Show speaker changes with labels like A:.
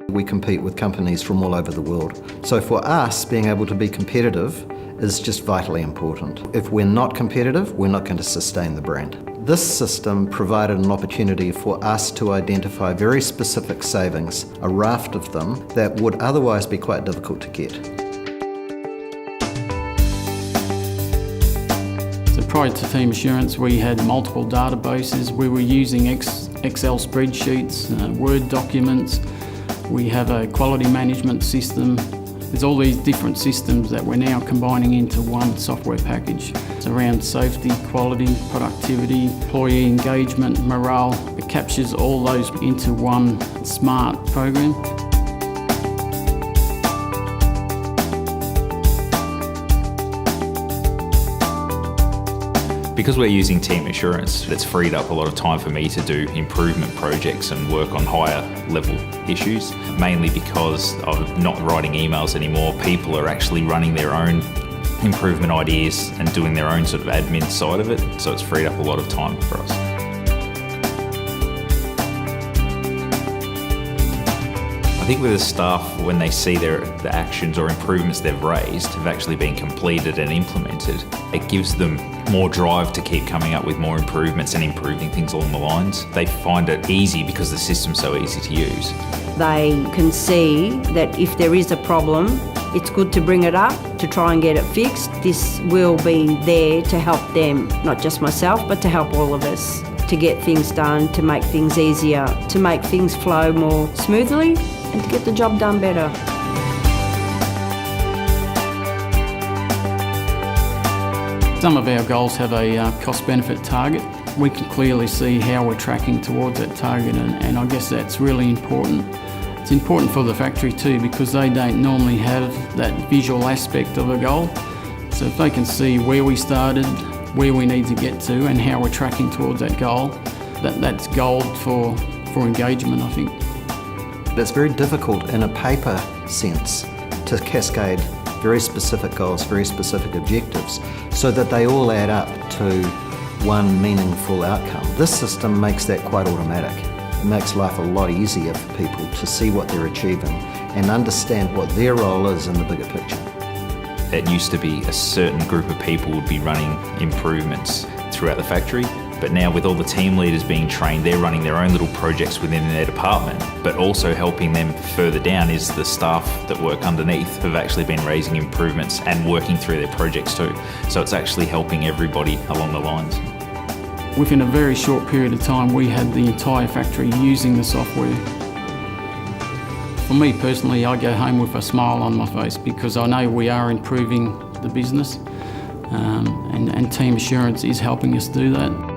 A: We compete with companies from all over the world. So for us, being able to be competitive is just vitally important. If we're not competitive, we're not going to sustain the brand. This system provided an opportunity for us to identify very specific savings, a raft of them, that would otherwise be quite difficult to get.
B: So prior to Team Assurance, we had multiple databases. We were using Excel spreadsheets, Word documents. We have a quality management system. There's all these different systems that we're now combining into one software package. It's around safety, quality, productivity, employee engagement, morale. It captures all those into one smart program.
C: Because we're using Team Assurance, it's freed up a lot of time for me to do improvement projects and work on higher level issues, mainly because of not writing emails anymore. People are actually running their own improvement ideas and doing their own sort of admin side of it, so it's freed up a lot of time for us. I think with the staff, when they see the actions or improvements they've raised have actually been completed and implemented, it gives them more drive to keep coming up with more improvements and improving things along the lines. They find it easy because the system's so easy to use.
D: They can see that if there is a problem, it's good to bring it up, to try and get it fixed. This will be there to help them, not just myself, but to help all of us, to get things done, to make things easier, to make things flow more smoothly, and to get the job done better.
B: Some of our goals have a cost-benefit target. We can clearly see how we're tracking towards that target, and I guess that's really important. It's important for the factory too, because they don't normally have that visual aspect of a goal. So if they can see where we started, where we need to get to, and how we're tracking towards that goal, that's gold for engagement, I think.
A: It's very difficult in a paper sense to cascade very specific goals, very specific objectives, so that they all add up to one meaningful outcome. This system makes that quite automatic. It makes life a lot easier for people to see what they're achieving and understand what their role is in the bigger picture.
C: It used to be a certain group of people would be running improvements throughout the factory, but now with all the team leaders being trained, they're running their own little projects within their department, but also helping them further down is the staff that work underneath have actually been raising improvements and working through their projects too. So it's actually helping everybody along the lines.
B: Within a very short period of time, we had the entire factory using the software. For me personally, I go home with a smile on my face because I know we are improving the business, and Team Assurance is helping us do that.